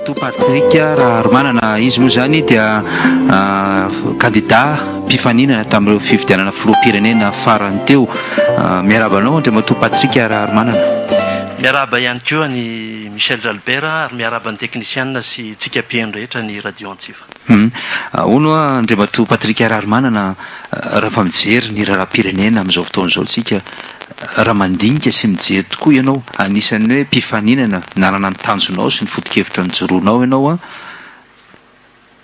Andriamatoa Patrika Raharomanana, izy moa zany dia candidat mpifaninana tamin'ireo fifidianana filoham-pirenena farany teo. Miaraba anao Andriamatoa Patrika Raharomanana. Miaraba ihany koa ny Michel Jalbert ary miaraba ny teknisianina sy tsika mpihaino rehetra ny radio Antsiva. Ono Andriamatoa Patrika Raharomanana, raha mijery ny raharaham-pirenena amin'izao fotoana izao tsika, raha mandinika sy mijery tokoa ianao, anisan'ny hoe mpifaninana nanana ny tanjonao sy ny foto-kevitra ny joroanao ianao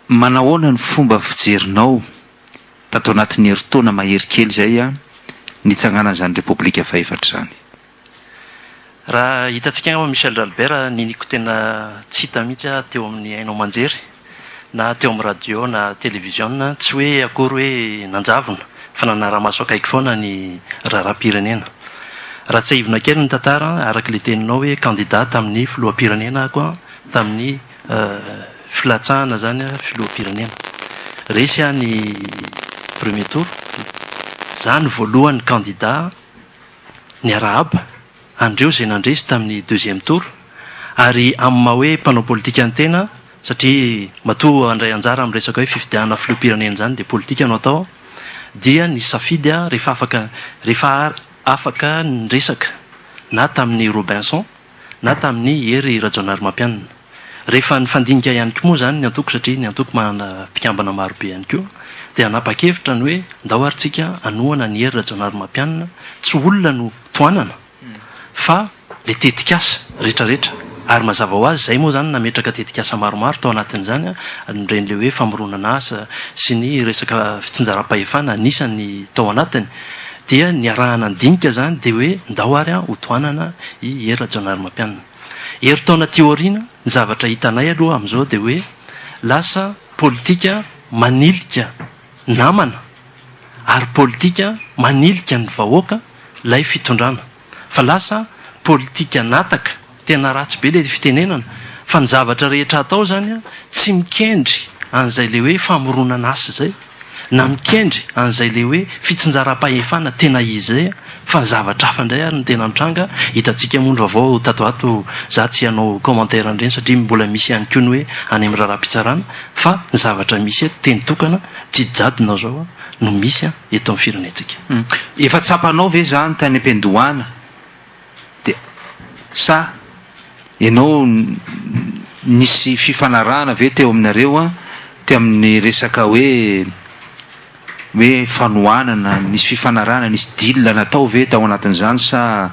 manahoana ny fomba fijerinao tato anatin'ny herintaona mahery kely izay nitsanganana izany repoblika faefatra izany? Raha hitantsika angamba Michel Jalbert, niniko tena tsy hita mihitsy teo amin'ny hainao manjery na teo amin'ny radio na télévision, tsy hoe akory hoe nanjavona fa nanara-maso akaiky foana ny raharaham-pirenena. Raha tsy haivona kely ny tantara, araka le teninao hoe candidat tamin'ny filoham-pirenena koa tamin'ny filatsahana zany filoham-pirenena. Resy ny premier tour, zany voalohany candidat ny arahaba, andreo izay nandresy tamin'ny deuxième tour, ary amin'ny maha hoe mpanao politika ny tena, satria matoa andray anjara amin'ny resaka hoe fifidianana filoham-pirenena zany dia politika no atao, dia ny safidy rehefa afaka ny resaka na tamin'ny Robinson na tamin'ny Hery Rajaonarimampianina. Rehefa ny fandinika ihany koa moa zany ny antoko, satria ny antoko manana mpikambana marobe ihany koa, dia nanapa-kevitra ny hoe ndao ary tsika anohana ny Hery Rajaonarimampianina, tsy olona no toanana fa le tetikasa rehetrarehetra. Ary mazava ho azy, zay moa zany nametraka tetikasa maromaro tao anatin'izany, ren'le hoe famoronana asa sy ny resaka fitsinjaram-pahefana anisany tao anatiny, dia ny arahana andinika zany dia hoe ndao ary ho toanana i Hery Rajaonarimampianina. Herintaona teoriana, ny zavatra hitanay aloha amin'izao dia hoe lasa politika manilika namana ary politika manilika ny vahoaka lay fitondrana, fa lasa politika nataka tena ratsy be le fitenenana, fa ny zavatra rehetra atao zany tsy mikendry an'izay le hoe famoronana asa zay, na mikendry an'izay le hoe fitsinjaram-pahefana tena izy zay, fa ny zavatra hafa indray ary ny tena mitranga. Hitantsika mondro avao tatoato, za tsy hanao commentaire andreny satria mbola misy ihany koa ny hoe any amin'ny raharaham-pitsarana, fa ny zavatra misy teny tokana tsy jadonao zao no misy eto amin'ny firenentsika. Efa tsapanao ve zany tany am-pendohana dia sa ianao nisy fifanarahana ve teo aminareo teo amin'ny resaka hoe fanohanana, nisy fifanarahana, nisy deal natao ve tao anatin'izany, sa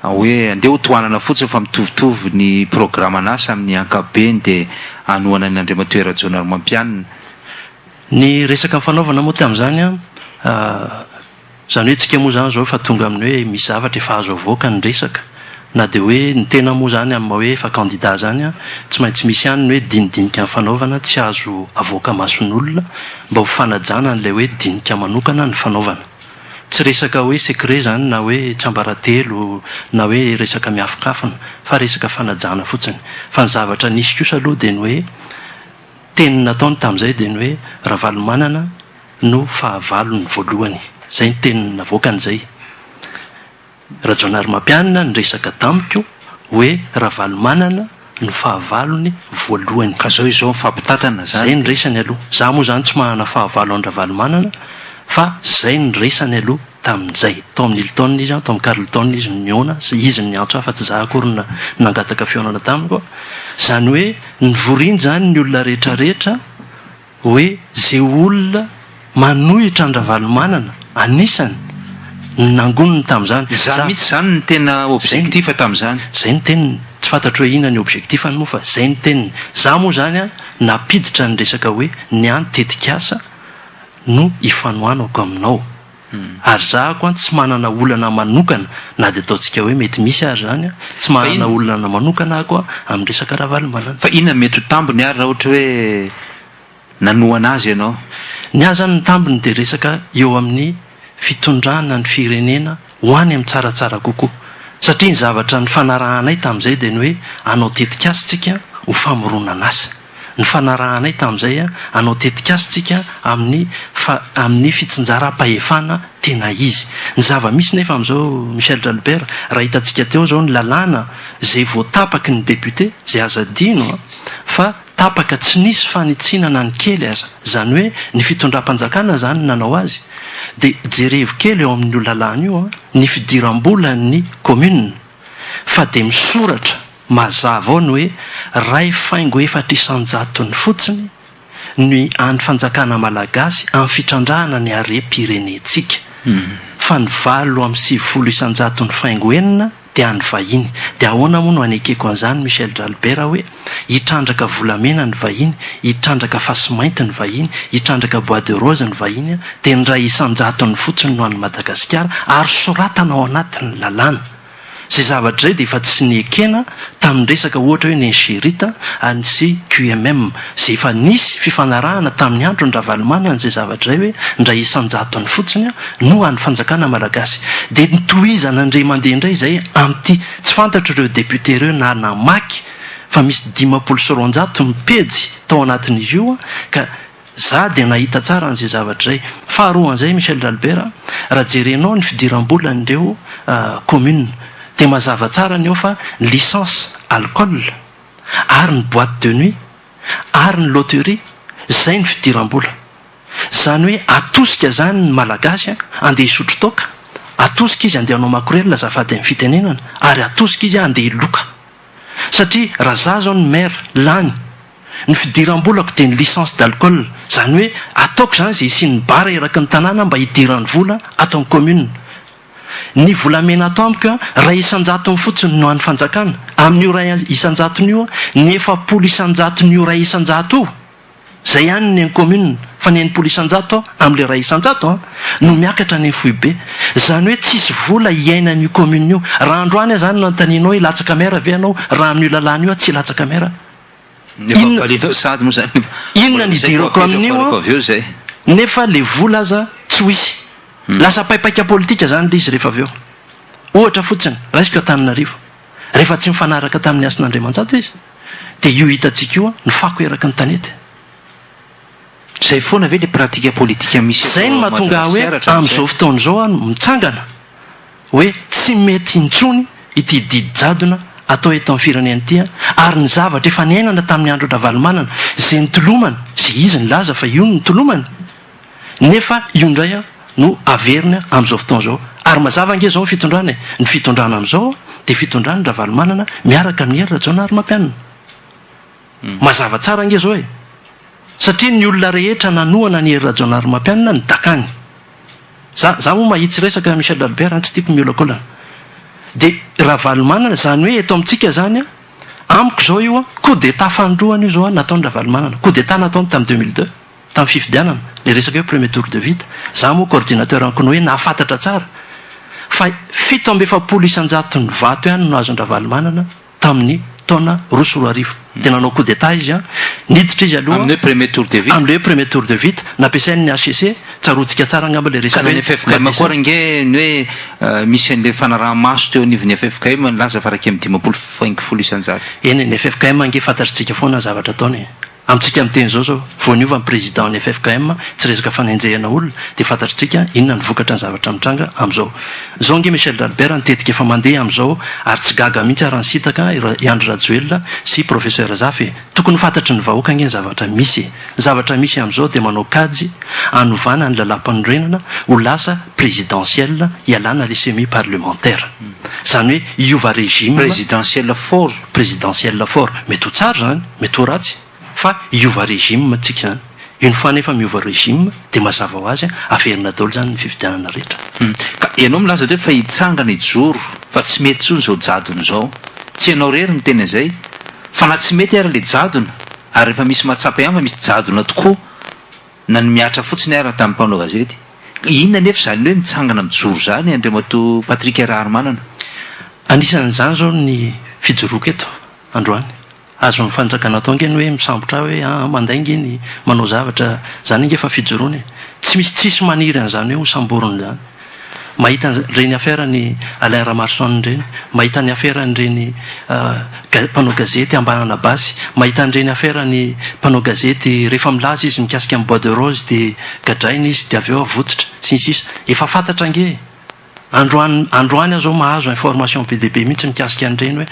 hoe andeha ho tohanana fotsiny fa mitovitovy ny programan'asa amin'ny ankapobeny dia anohana ny Andriamatoa Rajaonarimampianina? Ny resaka fanaovana moa tamin'izany zany hoe tsika moa zany zao fa tonga amin'ny hoe misy zavatra efa azo avoaka ny resaka, na dia hoe ny tena moa zany amin'ny hoe efa candidat zany tsy maintsy misy ihany ny hoe dinidinika ny fanaovana tsy azo avoaka mason'olona mba ho fanajana n'ilay hoe dinika manokana ny fanaovana. Tsy resaka hoe secret zany na hoe tsambaratelo na hoe resaka miafokafana, fa resaka fanajana fotsiny. Fa ny zavatra nisy kosa aloha dia ny hoe teny nataony tamin'izay dia ny hoe Ravalomanana no fahavalony voalohany, zay ny teny navoakan'izay. Rajaonarimampianina ny resaka tamiko hoe Ravalomanana no fahavalony voalohany. Ka zao izao mifampitatana zany. Zay ny resany aloha. Za moa zany tsy manana fahavalo any Ravalomanana, fa zay ny resany aloha tamin'izay. Tao amin'ny Hilton izy, tao amin'ny Carlton izy niona, izy ny antso fa tsy za akory nangataka fihaonana tamiko. Zany hoe nivoriany zany ny olona rehetrarehetra hoe zay olona manohitra ny Ravalomanana anisany nangoniny tamin'izany. Za mihitsy zany ny tena objectif tamin'izany. Zay ny teniny, tsy fantatro hoe inona ny objectifany moa, fa zay ny teniny. Za moa zany napiditra ny resaka hoe ny antetikasa no ifanohanako aminao. Ary za koa tsy manana olana manokana, na dia ataontsika hoe mety misy ary zany, tsy manana olana manokana ako amin'ny resaka Ravalomanana. Fa inona mety ho tambiny ary raha ohatra hoe nanohana azy ianao? Ny azy zany ny tambiny dia resaka eo amin'ny fitondrana ny firenena ho any amin'ny tsaratsara kokoa, satria ny zavatra ny fanarahanay tamin'izay dia ny hoe anao tetikasa tsika ho famoronana asa. Ny fanarahanay tamin'izay anao tetikasa tsika amin'ny fitsinjaram-pahefana tena izy. Ny zava-misy nefa amin'izao Michel Jalbert, raha hitantsika teo zao ny lalàna zay voatapaky ny député, zay aza dino fa tapaka tsy nisy fanitsinana ny kely aza zany hoe ny fitondram-panjakana zany nanao azy dia jerevo kely eo amin'n'io lalàna io ny fidiram-bola ny commune fa dia misoratra mazava ao ny hoe ray faingo 400 ny fotsiny ny any fanjakana malagasy amin'ny fitrandrahana ny harem-pirenentsika fa ny 7,900 ny faingo enina dia any vahiny dia ahoana moa no anekeko an'izany Michel Dalbert hoe hitrandraka volamena ny vahiny, hitrandraka fasimainty ny vahiny, hitrandraka bois de rose ny vahiny dia ny ray 100 ny fotsiny no any Madagasikara ary soratana ao anatin'ny lalàna. Izay zavatra izay dia efa tsy niekena tamin'ny resaka ohatra hoe Nengerita sy QMM izay efa nisy fifanarahana tamin'ny andro ny Ravalomanana izay zavatra izay hoe ndray 100 ny fotsiny no any fanjakana malagasy dia nitohizana indray mandeha indray izay amin'ity tsy fantatro ireo député ireo na namaky fa misy 590 mipejy tao anatin'izy io ka za dia nahita tsara an'izay zavatra izay. Faharoan'izay Michel Dalbert raha jerenao ny fidiram-bola n'ireo commune dia mazava tsara ny eo fa licence alcool ary ny boîte de nuit ary ny loterie izay ny fidiram-bola zany hoe atosika zany ny malagasy andeha hisotro toka, atosika izy andeha hanao makorela azafady amin'ny fitenenana ary atosika izy andeha hiloka satria raha za zao ny maire lany ny fidiram-bolako dia ny licence d'alcool zany hoe ataoko zany izay isian'ny bara eraky ny tanàna mba hidiran'ny vola atao amin'ny commune. Ny volamena atao amiko ray 100 fotsiny no any fanjakana amin'io ray 100 nio ny 700 nio ray 100 io zay ihany ny commune fa ny 100 amin'le ray 100 no miakatra ny foibe zany hoe tsisy vola iaina n'io commune io. Raha androany zany nanontanianao hoe latsaka mera ve anao raha amin'io lalàna io tsy latsaka mera inona ny dirako amin'io nefa le vola aza tsy hoisy lasa paipaika politika zany le izy rehefa avy eo ohatra fotsiny raisiko Antananarivo rehefa tsy mifanaraka tamin'ny asin'Andriamantsata izy dia io hitantsika io ny fako eraky ny tanety zay foana ve le pratika politika misy zay ny mahatonga hoe amin'izao fotoana izao mitsangana hoe tsy mety intsony ity didy jadona atao eto amin'ny firenena ity ary ny zavatra efa niainana tamin'ny andro Ravalomanana izay nitolomana izay izy ny laza fa io ny nitolomana nefa io indray no averina amin'izao fotoana izao ary mazava nge zao fitondrana ny fitondrana amin'izao dia fitondrana ny Ravalomanana miaraka amin'ny hery Rajaonarimampianina mazava tsara nge zao satria ny olona rehetra nanoana ny hery Rajaonarimampianina ny dakany za moa mahitsy resaka Michel Dalbert tsy tiako miolakolana dia Ravalomanana zany hoe eto amintsika zany amiko zao io coup d'état fandroana io zao nataony Ravalomanana coup d'état nataony tamin'ny 2002 tamin'ny fifidianana le resaka hoe premier tour de vite za moa coordinateur ankono hoe nahafantatra tsara fa 7,100 ny vato ihany no azony Ravalomanana tamin'ny taona 2010 dia nanao coup d'état izy niditra izy aloha amin'le premier tour de vite amin'le premier tour de vite nampiasain'ny HCC tsarotsika tsara angamba le resaka ny FFKM koa nge ny hoe misy an'le fanaraha-maso teo anivon'ny FFKM nilaza fa raky amin'ny 5,100 eny ny FFKM nge fantatritsika foana ny zavatra ataony amintsika miteny zao voaniova ny président ny FFKM tsy resaka fanenjehana olona dia fantatritsika inona ny vokatra ny zavatra mitranga amin'izao zao nge Michel Dalbert nitetika efa mandeha amin'izao ary tsy gaga mihitsy ary nisitaka Andry Rajoelina sy professeur Zafy tokony fantatry ny vahoaka nge ny zavatra misy amin'izao dia manao kajy anovana ny lalam-panorenana ho lasa présidentielle ialana les semi parlementaire zany hoe iova régime présidentielle fort mety ho tsara zany mety ho ratsy fa iova régime tsika zany iny fa nefa miova régime dia mazava ho azy averina daholo zany ny fifidianana rehetra ka ianao milaza hoe fa hitsangana ijoro fa tsy mety tsony zao jadona zao tsy ianao rery ny tena izay fa na tsy mety ara le jadona ary rehefa misy matsapa ihany fa misy jadona tokoa na ny miatra fotsiny ara tamin'ny mpanao gazety inona nefa zany hoe mitsangana mijoro zany Andriamato Patrick Raharomanana anisan'izany zao ny fijoroako eto androany azo mifanjakana atao ngeny hoe misambotra hoe mandaingy ny manao zavatra zany nge fa fijoroany tsy misy tsisy maniry an'izany hoe ho samborony zany mahita reny affaire ny Alain Ramarson reny mahita ny affaire nyreny mpanao gazety ambanana basy mahita nyreny affaire ny mpanao gazety rehefa milaza izy mikasika amin'ny bois de rose dia gadraina izy dia avy eo avototra sinsisa efa fantatra nge androany azao mahazo information be mihitsy mikasika an'ireny hoe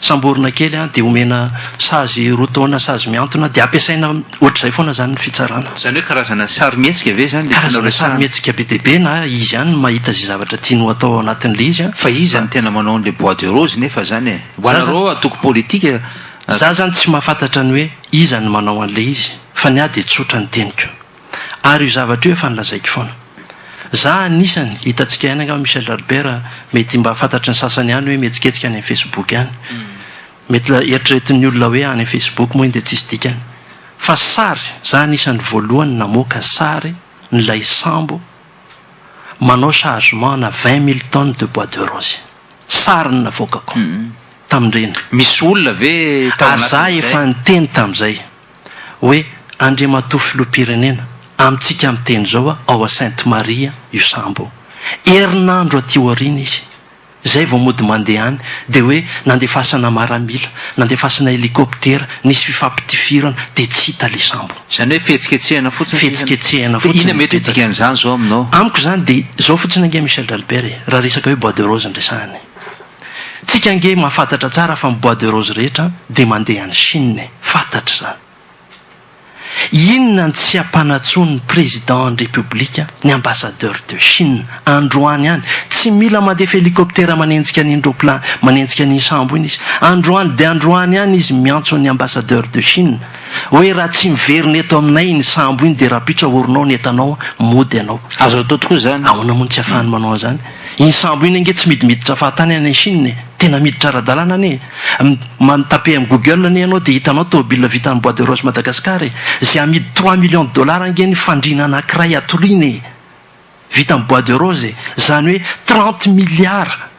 samborina kely dia omena sazy roa taona sazy miantona dia ampiasaina ohatr'izay foana zany ny fitsarana. Zany hoe karazana sarimietsika ve zany karazana sarimietsika be dia be na izy ihany mahita zay zavatra tiano atao anatin'le izy fa izy zany tena manao an'le bois de rose nefa zany e hoanareo atoko politika za zany tsy mahafantatra ny hoe iza ny manao an'le izy fa ny ady tsotra ny teniko ary io zavatra io efa nilazaiko foana za anisany hitantsika ihany anga Michel Albert mety mba fantatra ny sasany ihany hoe mihetsiketsika any amin'ny Facebook ihany mety eritreretin'ny olona hoe any amin'ny Facebook moa dia tsisy dikany fa sary za anisany voalohany namoaka sary nylay sambo manao chargement na 20 000 tonnes de bois de rose sary ny navoakako tamindreny misy olona ve ary za efa niteny tamin'izay hoe Andriamatoa filoham-pirenena amintsika amin'ny teny zao ao a Sainte Maria io sambo herinandro aty aoriana izy zay vao mody mandeha any dia hoe nandefasana maramila nandefasana helikoptera nisy fifampitifirana dia tsy hita le sambo zany hoe fihetsiketsehana fotsiny fihetsiketsehana fotsiny ina mety dikan'izany zao aminao amiko zany dia zao fotsiny ange Michel Albert raha resaka hoe bois de rose ndresahany tsika ange mahafantatra tsara fa bois de rose rehetra dia mandeha any Chine fantatra zany inona ny tsy ampanatsoany ny président ny république ny ambassadeur de Chine androany any tsy mila mandefa helikoptera manenjika n'indroplan manenjika ny sambo iny izy androany dia androany any izy miantso ny ambassadeur de Chine hoe raha tsy miverina eto aminay ny sambo iny dia rapitra orinao ny etanao mody ianao azo atao tokoa zany ahoana moa tsy ahafahany manao zany iny sambo iny ange tsy midimiditra fahatany any Chine tena miditra ara-dalàna ane mitape amin'ny Google ane ianao dia hitanao tômôbila vita amin'ny bois de rose Madagascar zay amidy 3 millions de dollars ange ny fandriana anankiray atoriany vita amin'ny bois de rose zany hoe 30 milliards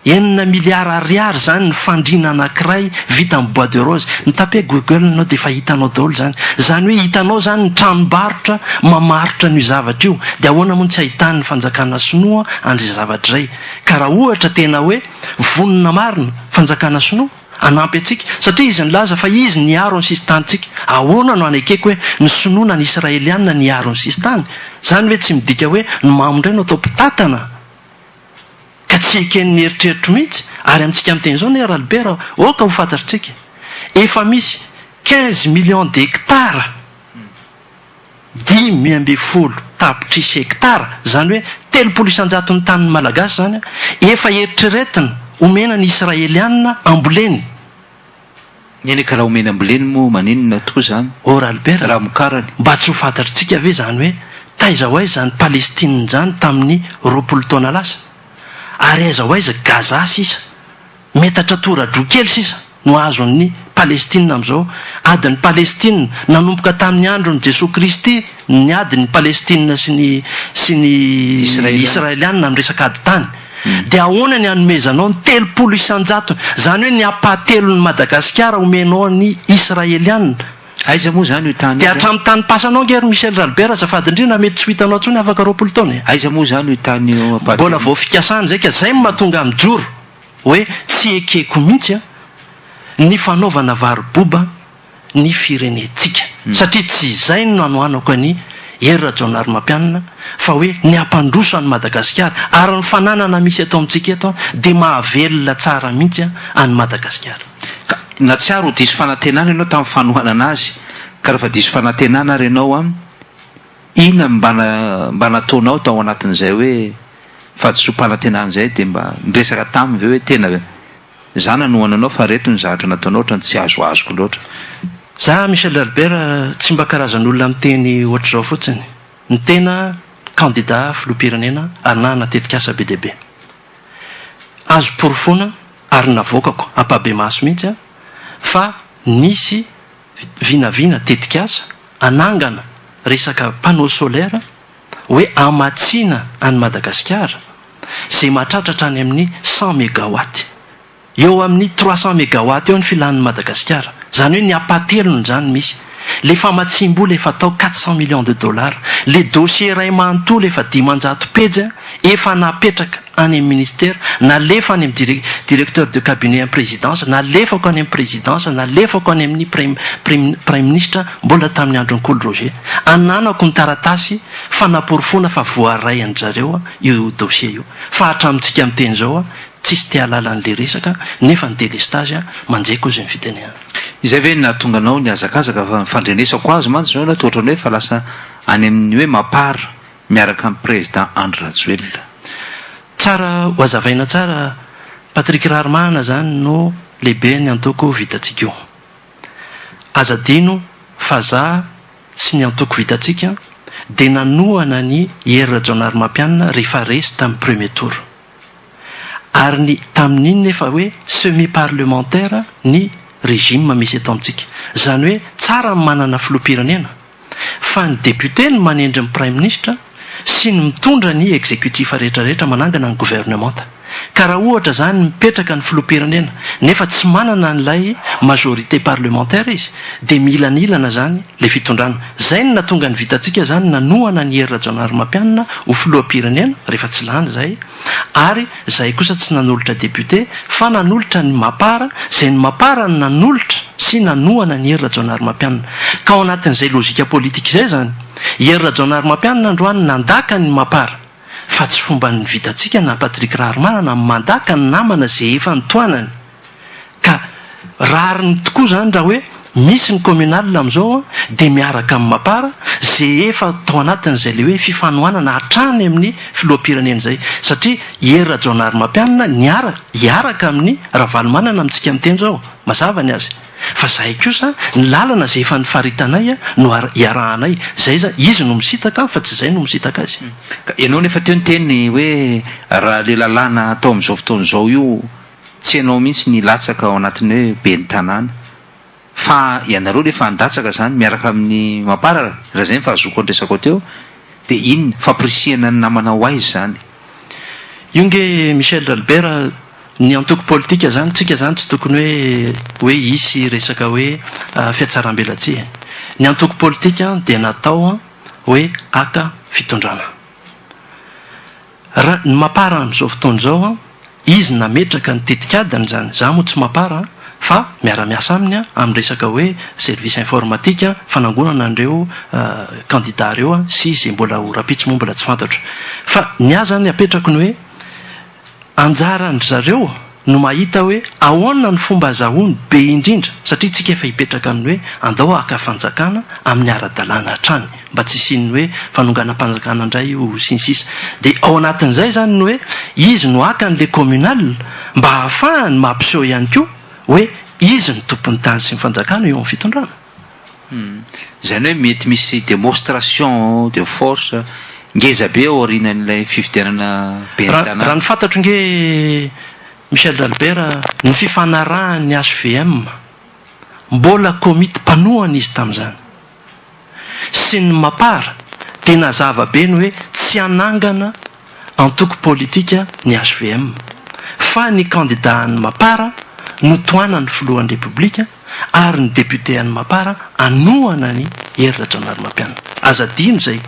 9 milliards ariary zany ny fandriana anankiray vita amin'ny bois de rose mitape Google anao dia efa hitanao daholo zany zany hoe hitanao zany ny tranombarotra mamarotra ny zavatra io dia ahoana moa tsy ahitany ny fanjakana sinoa andry zavatra izay ka raha ohatra tena hoe vonona marina fanjakana sinoa anampy atsika satria izy nilaza fa izy niaro ny sistantsika ahoana no anakeko hoe ny sinoana ny israeliana niaro ny sistany zany hoe tsy midika hoe ny mamondray no atao mpitatana ka tsy eken'ny eritreritro mihitsy ary amintsika amin'teny zao ny Albert oka ho fantatritsika efa misy 15 millions d'hectares 10,000 tapitrisy hectara zany hoe 300 ny tanin'ny malagasy zany efa eritreretina omena ny israeliana amboleny eny ka raha omena amboleny moa maninona tokoa zany or Albert raha mokarany mba tsy ho fantatritsika ve zany hoe taiza ho aiza zany Palestine zany tamin'ny 20 taona lasa ary aiza ho aiza Gaza sisa metatra toradro kely sisa no azon'ny Palestine amin'izao adiny Palestine nanomboka tamin'ny andron'ny Jesosy Kristy ny adiny Palestine sy ny israeliana ny resaka ady tany dia ahoana ny anomezanao ny 300 zany hoe ny apahatelon'ny Madagasikara omenao ny israeliana aiza moa zany io tany dia hatramin'ny tany pasanao ngery Michel Albert azafady indrindra mety tsy hitanao tsony afaka 20 taona aiza moa zany io tany mbola vao fikasana zay ka zay mahatonga amin'ny joro hoe tsy ekeko mihitsy ny fanaovana varoboba ny firenetsika satria tsy izay no anoanako ny Hery Rajaonary Mampianina fa hoe ny ampandroso any Madagasikara ary ny fananana misy eto amintsika eto dia mahavelona tsara mihitsy any Madagasikara na tsy ary ho diso fanantenana ianao tamin'ny fanohanana azy ka rehefa diso fanantenana ary ianao ina mba nataonao tao anatin'izay hoe fahadisom-panantenana izay dia mba niresaka taminy ve hoe tena zana nohananao fa reto ny zavatra nataonao ohatrany tsy azoazoko loatra za Michel Albert tsy mba karazan'olona miteny ohatr'izao fotsiny ny tena candidat filoham-pirenena ary na natetika asa be deaibe azo porofona ary navoakako ampabe maso mihitsy fa nisy vinavina tetika asa anangana resaka panneau solaire hoe amatsiana any Madagasikara zay mahatratratra any amin'ny 100 mégawatt eo amin'ny 300 mégawatt eo ny filan'ny Madagasikara zany hoe ny apahatelony zany misy le famatsimbola efa atao 400 millions de dollars le dossier ray manontolo efa 500 pejy efa napetraka any amin'ny ministère nalefa any amin'ny directeur de cabinet en présidence nalefako any amin'ny présidence nalefako any amin'ny prime ministre mbola tamin'ny andron'ny Coly Roger ananako ny taratasy fa naporofona fa voaray an-jareo io dossier io fa hatramintsika amin'ny teny zao tsisy tia alalan'le resaka nefa ny délestage manjeko izy ny fitenena. Izay ve nahatonga anao ny azakazaka fa fandrenesako azy mantsy zao toatra ny hoe fa lasa any amin'ny hoe mapara miaraka amin'ny président Andry Rajoelina. Tsara ho azavaina tsara, Patrick Raharmana zany no lehibe ny antoko vitatsika io. Azadino fa za sy ny antoko vitatsika dia nanohana ny Hery Rajaonarimampianina rehefa resy tamin'ny premier tour. Ary ny tamin'iny nefa hoe semi parlementaire ny régime misy eto amintsika. Zany hoe tsara ny manana filoham-pirenena fa ny député ny manendry ny prime ministre sy ny mitondra ny exécutif rehetrarehetra manangana ny gouvernementa. Ka raha ohatra zany mipetraka ny filoham-pirenena nefa tsy manana n'ilay majorité parlementaire izy dia milanilana zany le fitondrana. Zay ny natonga ny vitatsika zany nanohana ny Hery Rajaonarimampianina ho filoham-pirenena rehefa tsy lany zay, ary zay kosa tsy nanolotra député fa nanolotra ny mapara, zay ny mapara ny nanolotra sy nanohana ny Hery Rajaonarimampianina. Ka ao anatin'izay logika politika izay zany, Hery Rajaonarimampianina androany nandaka ny mapara, fa tsy fomba ny vitatsika na Patrick Raharmana na mandaka ny namana zay efa nitoanany. Ka rariny tokoa zany raha hoe misy ny communal amin'izao dia miaraka amin'ny mapara zay efa tao anatin'izay le hoe fifanohanana hatrany amin'ny filoham-pirenena izay, satria Hery Rajaonarimampianina hiaraka amin'ny Ravalomanana amintsika miteny zao mazava ny azy. Fa zahay kosa ny lalana zay efa nifaritanay no hiarahanay, zay izy no misitaka fa tsy zay no misitaka azy. Ianao nefa teo ny teny hoe raha le lalàna atao amin'izao fotoana izao io tsy ianao mihitsy ny latsaka ao anatin'ny hoe be ny tanàna, fa ianareo rehefa handatsaka zany miaraka amin'ny mapara, raha zay ny fahazoko andresako teo, dia iny fampirisihana ny namanao aizy zany. Io nge Michel Albert, ny antoko politika zany tsika zany tsy tokony hoe hisy resaka hoe fiatsaram-belatsia. Ny antoko politika dia natao hoe aka fitondrana. Raha ny mapara amin'izao fotoana izao izy nametraka ny tetikadiny zany, za moa tsy mapara fa miara-miasa aminy amin'ny resaka hoe service informatique fanangonana an'ireo candidat ireo sy izay mbola ho rapitso moa mbola tsy fantatro. Fa ny azy zany apetrako ny hoe anjarany zareo no mahita hoe ahoana ny fomba azahoany be indrindra, satria tsika efa hipetraka amin'ny hoe andao aka fanjakana amin'ny ara-dalàna hatrany mba tsy isiany hoe fanonganam-panjakana indray io sinsisa. Dia ao anatin'izay zany no hoe izy no aka n'le communal mba hahafahany mampiseho ihany koa hoe izy ny tompon'ny tany sy ny fanjakana eo amin'ny fitondrana. Zany hoe mety misy démonstration de force ngeza be ao aorianan'ilay fifidianana be tanàna. Raha ny fantatro nge Michel Albert, ny fifanarahan'ny HVM mbola komity mpanohana izy tamin'izany sy ny mapara dia nazava be ny hoe tsy hanangana antoko politika ny HVM fa ny candidat ny mapara no toana ny filohan'ny repoblika ary ny député any mapara anohana ny Hery Rajaonarimampianina. Azadino zay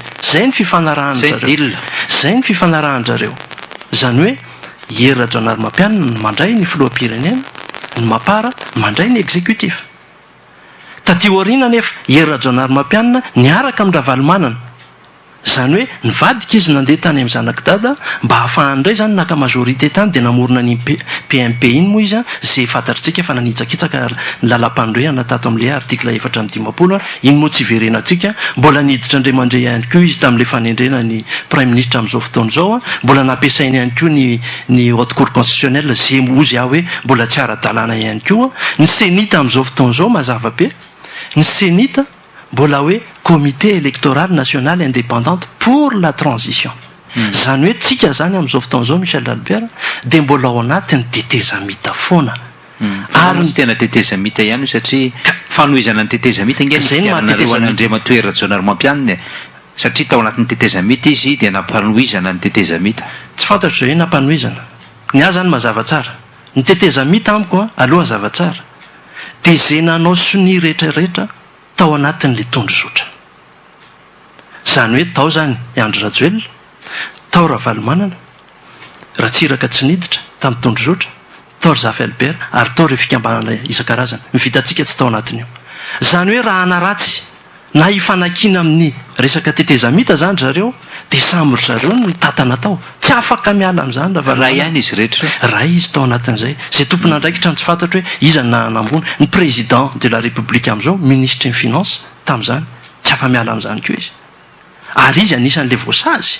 ny fifanarahan'zareo. Zay ny fifanarahan'zareo. Zany hoe Hery Rajaonarimampianina mandray ny filoham-pirenena, ny mapara mandray ny exécutif. Taty aoriana nefa Hery Rajaonarimampianina niaraka amin'ny Ravalomanana. Zany hoe nivadika izy nandeha tany amin'ny zanakidada mba hahafahany indray zany naka majorité tany dia namorona ny PMP iny moa izy zay fantatritsika fa nanitsakitsaka ny lalam-pandroehana tato amin'ilay artikla 450 iny moa tsy iverenantsika, mbola niditra indray mandray ihany koa izy tamin'ilay fanendrena ny prime ministre amin'izao fotoana izao, mbola nampiasainy ihany koa ny haute cour constitutionnelle zay ozy aho hoe mbola tsy ara-dalàna ihany koa. Ny senita amin'izao fotoana izao mazava be, ny senita mbola hoe comité électoral national indépendante pour la transition. Zany hoe tsika zany amin'izao fotoana izao Michel Albert dia mbola ao anatin'ny tetezamita foana. Ary ny tena tetezamita ihany satria fanohizana ny tetezamita ngenareo an'Andriamatoa Hery Rajaonarimampianina, satria tao anatin'ny tetezamita izy dia nampanohizana ny tetezamita. Tsy fantatro zay hoe nampanohizana. Ny azy zany mazava tsara. Ny tetezamita amiko aloha zava tsara. Dia izay nanao soni rehetrarehetra tao anatin'ilay tondrozotra. Zany hoe tao zany Andry Rajoelina, tao Ravalomanana, Ratsiraka tsy niditra tamin'ny tondrozotra, tao Rizafy Albert ary tao ireo fikambanana isan-karazany. Ny vitatsika tsy tao anatin'io. Zany hoe raha hanaratsy na hifanakina amin'ny resaka tetezamita zany zareo dia samby zareo no tatana tao tsy afaka miala amin'izany raha ihany izy rehetra raha izy tao anatin'izay zay tompona andraikitra ny tsy fantatra hoe iza nanambony ny président de la république amin'izao ministre ny finance tamin'izany tsy afa miala amin'izany koa izy ary izy anisan'le voasazy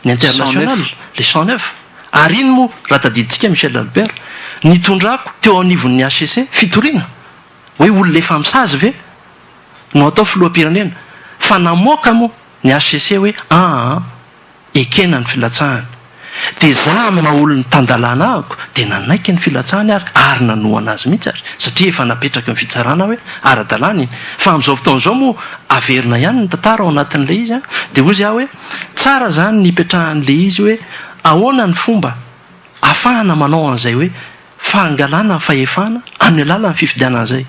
ny international le 109 ary iny moa raha tadiditsika Michel Albert nitondrako teo anivon'ny HCC fitoriana hoe olona efa misazy ve no atao filoham-pirenena fa namoaka moa ny HCC hoe ekena ny filatsahany dia za maha olony tandalana ahako dia nanaiky ny filatsahany ary nanoana azy mihitsy ary satria efa napetraka ny fitsarana hoe ara-dalàna iny fa amin'izao fotoan'izao moa averina ihany ny tantara ao anatin'ilay izy dia hoy izy aho hoe tsara zany ny ipetrahan'ilay izy hoe ahoana ny fomba ahafahana manao an'izay hoe fahangalana fahefana amin'ny alalan'ny fifidianan'izay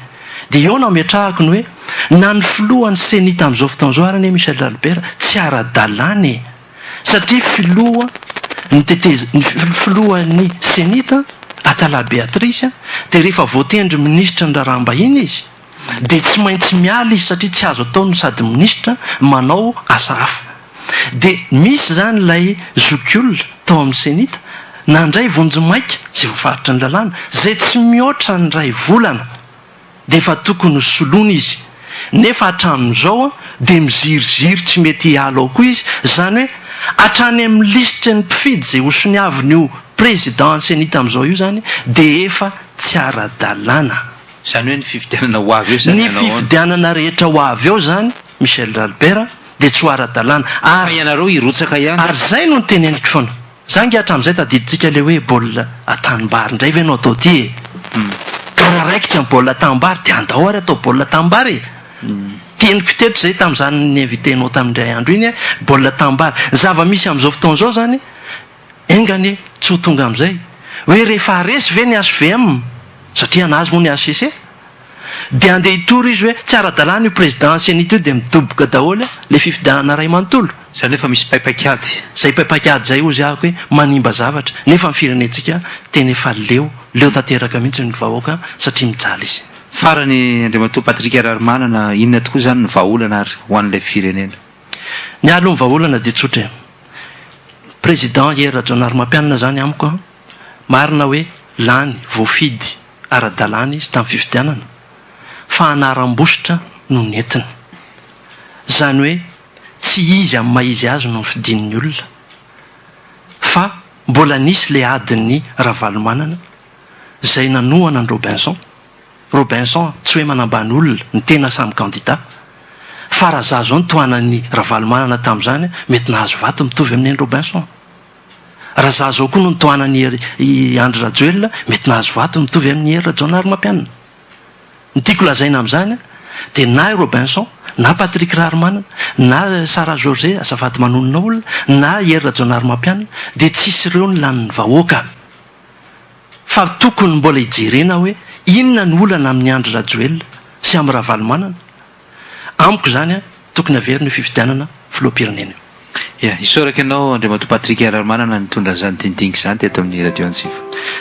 dia eo na miatrahako ny hoe na ny filohan'ny senita amin'izao fotoan'izao ary ane Michel Albert tsy ara-dalàna satria filoha ny filohan'ny senita Atala Beatrice dia rehefa voatendry ministra ny raharaham-bahiny izy dia tsy maintsy miala izy satria tsy azo atao no sady ministra manao asa hafa dia misy zany ilay zokiolona tao amin'ny senita nandray vonjomaika zay voafaritra ny lalàna zay tsy mihoatra ny ray volana dia efa tokony soloana izy nefa hatramin'izao dia miziriziry tsy mety hiala ao koa izy zany hoe hatrany amin'ny lisitra ny mpifidy zay hosoniavin'io président ny senita amin'izao io zany dia efa tsy ara-dalàna zany hoe ny fifidianana ho avy eo zany ny fifidianana rehetra ho avy eo zany Michel Albert dia tsy ho ara-dalàna ary ianareo irotsaka ihany ary zay no nyteneniko foana zangy hatramin'izay tadiditsika le hoe baolina atanimbary indray ve no atao ty raha raikitra ny baolina atanimbary dia andao ary atao baolina atanimbary teniko teto zay tamin'izany ny invitenao tamin'indray andro iny baolina atanimbary zava-misy amin'izao fotoan'izao zany engany tsy ho tonga amin'izay hoe rehefa aresy ve ny HVM satria anazy moa ny HCC dia andeha hitory izy hoe tsy ara-dalàna io président senita io dia midoboka daholo le fifidianana ray manontolo zany efa misy paipakady zay paipakady zay ozy ahako hoe manimba zavatra nefa ny firenentsika teny efa leo tanteraka mihitsy ny vahoaka satria mijaly izy farany Andriamatoa Patrick Raharmanana inona tokoa zany ny vahaolana ary ho an'ilay firenena ny aloha ny vahaolana dia tsotra président Pierre Rajonarymampianina zany amiko marina hoe lany voafidy ara-dalàna izy tamin'ny fifidianana fa anaram-bositra no nentina zany hoe tsy izy amin'ny maizy azy no fidin'ny olona fa mbola nisy le adin'ny Ravalomanana zay nanohana ny Robinson tsy hoe manambany olona ny tena samy candidat fa raha za zao nitohanan'ny Ravalomanana tamin'izany mety nahazo vato mitovy amin'ny Robinson raha za zao koa no nitohanan'ny Andry Rajoelina mety nahazo vato mitovy amin'ny Rajonarymampianina ny tiako lazaina amin'izany dia na Robinson na Patrick Raharmanana na Sara George azafady manonona olona na Rajonarymampianina dia tsisy ireo ny lanin'ny vahoaka fa tokony mbola hijerena hoe inona ny olana amin'ny Andry Rajoelina sy amin'ny Ravalomanana amiko zany tokony averina fifidianana filoham-pirenena isaoraka ianao Andriamatoa Patrick Raharmanana nitondra zany tintingy zany teto amin'ny radio Antsiva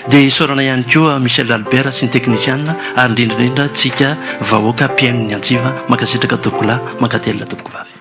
dia isaorana ihany koa Michel Albert sy ny teknisianina ary indrindrandrindra tsika vahoaka PM-ny Antsiva makasitraka tokola makatelina tompoko vavy